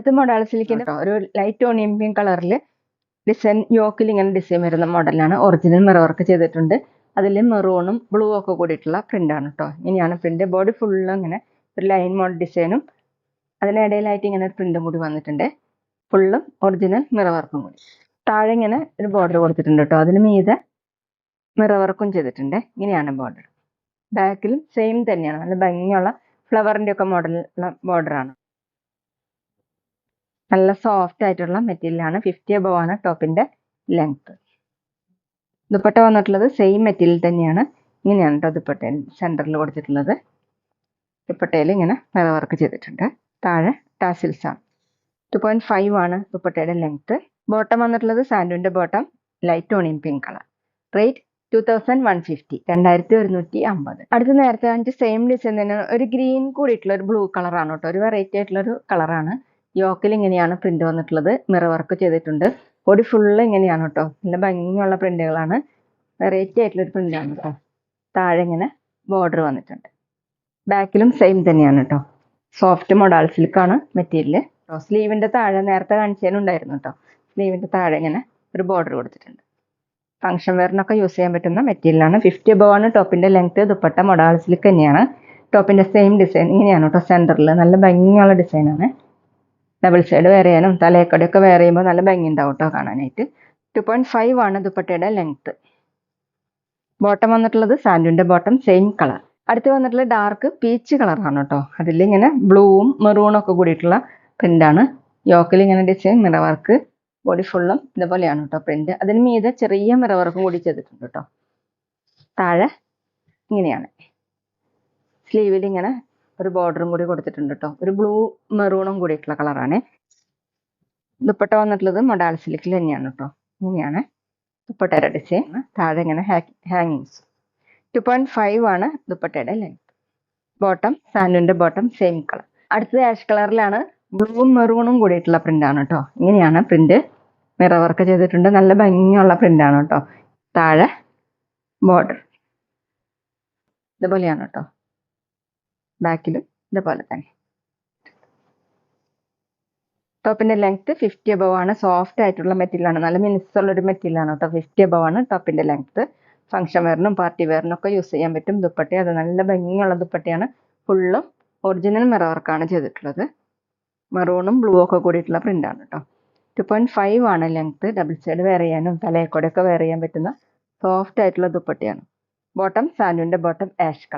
അടുത്ത മോഡൽ സിലിക്കിന്റെ ഒരു light onion pink കളറിൽ ഡിസൈൻ യോക്കിൽ ഇങ്ങനെ ഡിസൈൻ വരുന്ന മോഡലാണ്. ഒറിജിനൽ മിറർ വർക്ക് ചെയ്തിട്ടുണ്ട്. അതിൽ മെറൂണും ബ്ലൂ ഒക്കെ കൂടിയിട്ടുള്ള പ്രിന്റാണ് കേട്ടോ. ഇങ്ങനെയാണ് പ്രിന്റ്. ബോഡി ഫുള്ള് ഇങ്ങനെ ഒരു ലൈൻ മോഡൽ ഡിസൈനും അതിനിടയിലായിട്ട് ഇങ്ങനെ ഒരു പ്രിന്റും കൂടി വന്നിട്ടുണ്ട്. ഫുള്ളും ഒറിജിനൽ മിറർ വർക്കും കൂടി. താഴെ ഇങ്ങനെ ഒരു ബോർഡർ കൊടുത്തിട്ടുണ്ട് കേട്ടോ. അതിന് മീതെ മിറർ വർക്കും ചെയ്തിട്ടുണ്ട്. ഇങ്ങനെയാണ് ബോർഡർ. ബാക്കിലും സെയിം തന്നെയാണ്. നല്ല ഭംഗിയുള്ള ഫ്ലവറിന്റെ ഒക്കെ മോഡലുള്ള ബോർഡറാണ്. നല്ല സോഫ്റ്റ് ആയിട്ടുള്ള മെറ്റീരിയലാണ്. 50 above ആണ് ടോപ്പിന്റെ ലെങ്ത്. ദുപ്പട്ട വന്നിട്ടുള്ളത് സെയിം മെറ്റീരിയൽ തന്നെയാണ്. ഇങ്ങനെയാണ് കേട്ടോ ദുപ്പട്ട സെന്ററിൽ കൊടുത്തിട്ടുള്ളത്. ദുപ്പട്ടയിൽ ഇങ്ങനെ മിറർ വർക്ക് ചെയ്തിട്ടുണ്ട്. താഴെ ടാസിൽസ് ആണ്. 2.5 ആണ് ദുപ്പട്ടയുടെ ലെങ്ത്. ബോട്ടം വന്നിട്ടുള്ളത് സാൻഡുവിന്റെ bottom light onion pink colour. Rate 2150, 2150. അടുത്ത നേരത്തെ കാണിച്ച സെയിം ഡിസൈൻ തന്നെ ഒരു ഗ്രീൻ കൂടിയിട്ടുള്ള ഒരു ബ്ലൂ കളറാണ് കേട്ടോ. ഒരു വെറൈറ്റി ആയിട്ടുള്ള ഒരു കളറാണ്. യോക്കിൽ ഇങ്ങനെയാണ് പ്രിന്റ് വന്നിട്ടുള്ളത്. മിറർ വർക്ക് ചെയ്തിട്ടുണ്ട്. ബോഡി ഫുള്ള് ഇങ്ങനെയാണ് കേട്ടോ. നല്ല ഭംഗിയുള്ള പ്രിന്റുകളാണ്. വെറൈറ്റി ആയിട്ടുള്ള ഒരു പ്രിന്റാണ് കേട്ടോ. താഴെ ഇങ്ങനെ ബോർഡർ വന്നിട്ടുണ്ട്. ബാക്കിലും സെയിം തന്നെയാണ് കേട്ടോ. സോഫ്റ്റ് മൊഡാൾ സിൽക്കാണ് മെറ്റീരിയൽ. സ്ലീവിന്റെ താഴെ നേരത്തെ കാണിച്ചതിനുണ്ടായിരുന്നു കേട്ടോ. സ്ലീവിന്റെ താഴെ ഇങ്ങനെ ഒരു ബോർഡർ കൊടുത്തിട്ടുണ്ട്. ഫംഗ്ഷൻ വെയറിനൊക്കെ യൂസ് ചെയ്യാൻ പറ്റുന്ന മെറ്റീരിയലാണ്. 50 above ആണ് ടോപ്പിന്റെ ലെങ്ത്. ദുപ്പട്ട മൊഡാൾ സിൽക്ക് തന്നെയാണ്. ടോപ്പിന്റെ സെയിം ഡിസൈൻ ഇങ്ങനെയാണ് കേട്ടോ. സെന്ററിൽ നല്ല ഭംഗിയുള്ള ഡിസൈനാണ്. ഡബിൾ സൈഡ് വെയർ ചെയ്യാനും തലയക്കടയൊക്കെ വെയർ ചെയ്യുമ്പോൾ നല്ല ഭംഗി ഉണ്ടാവും കേട്ടോ കാണാനായിട്ട്. 2.5 ആണ് ദുപ്പട്ടയുടെ ലെങ്ത്. ബോട്ടം വന്നിട്ടുള്ളത് സാൻഡുവിന്റെ ബോട്ടം സെയിം കളർ. അടുത്ത് വന്നിട്ടുള്ള ഡാർക്ക് പീച്ച് കളറാണ് കേട്ടോ. അതിൽ ഇങ്ങനെ ബ്ലൂവും മെറൂണും ഒക്കെ കൂടിയിട്ടുള്ള പ്രിന്റാണ്. യോക്കിൽ ഇങ്ങനെ ഡിസൈൻ മിറർ വർക്ക്. ബോഡി ഫുള്ളും ഇതുപോലെയാണ് കേട്ടോ പ്രിന്റ്. അതിന് മീതെ ചെറിയ മിറർ വർക്കും കൂടി ചെയ്തിട്ടുണ്ട് കേട്ടോ. താഴെ ഇങ്ങനെയാണ്. സ്ലീവിൽ ഇങ്ങനെ ഒരു ബോർഡറും കൂടി കൊടുത്തിട്ടുണ്ട് കേട്ടോ. ഒരു ബ്ലൂ മെറൂണും കൂടിയിട്ടുള്ള കളറാണ്. ദുപ്പട്ട വന്നിട്ടുള്ളത് മൊഡാൾ സിൽക്കിൽ തന്നെയാണ് കേട്ടോ. ഇങ്ങനെയാണ് ദുപ്പട്ടയുടെ ഡിസൈൻ. താഴെ ഇങ്ങനെ ഹാങ്ങിങ്സ്. 2.5 ആണ് ദുപ്പട്ടയുടെ ലെങ്ത്. ബോട്ടം സാൻഡുവിന്റെ ബോട്ടം സെയിം കളർ. അടുത്തത് ആഷ് കളറിലാണ്. ബ്ലൂവും മെറൂണും കൂടിയിട്ടുള്ള പ്രിന്റാണ് കേട്ടോ. ഇങ്ങനെയാണ് പ്രിന്റ്. മിറർ വർക്ക് ചെയ്തിട്ടുണ്ട്. നല്ല ഭംഗിയുള്ള പ്രിന്റാണ് കേട്ടോ. താഴെ ബോർഡർ ഇതുപോലെയാണ് കേട്ടോ. ബാക്കിലും ഇതുപോലെ തന്നെ. ടോപ്പിന്റെ ലെങ്ത് 50 above ആണ്. സോഫ്റ്റ് ആയിട്ടുള്ള മെറ്റീരിയലാണ്. നല്ല മിനുസുള്ള ഒരു മെറ്റീരിയലാണ് കേട്ടോ. 50 above ആണ് ടോപ്പിന്റെ ലെങ്ത്. ഫംഗ്ഷൻ വെയറിനും പാർട്ടി വെയറിനും ഒക്കെ യൂസ് ചെയ്യാൻ പറ്റും. ദുപ്പട്ട അത് നല്ല ഭംഗിയുള്ള ദുപ്പട്ടയാണ്. ഫുള്ളും ഒറിജിനൽ മിറർ വർക്കാണ് ചെയ്തിട്ടുള്ളത്. മെറൂണും ബ്ലൂ ഒക്കെ കൂടിയിട്ടുള്ള പ്രിന്റാണ് കേട്ടോ. 2.5 ആണ് ലെങ്ത്. ഡബിൾ സൈഡ് വെയർ ചെയ്യാനും തലയക്കോടൊക്കെ വെയർ ചെയ്യാൻ പറ്റുന്ന സോഫ്റ്റ് ആയിട്ടുള്ള ദുപ്പട്ടയാണ്. ബോട്ടം സാൻഡുവിന്റെ ബോട്ടം ആഷ് കളർ.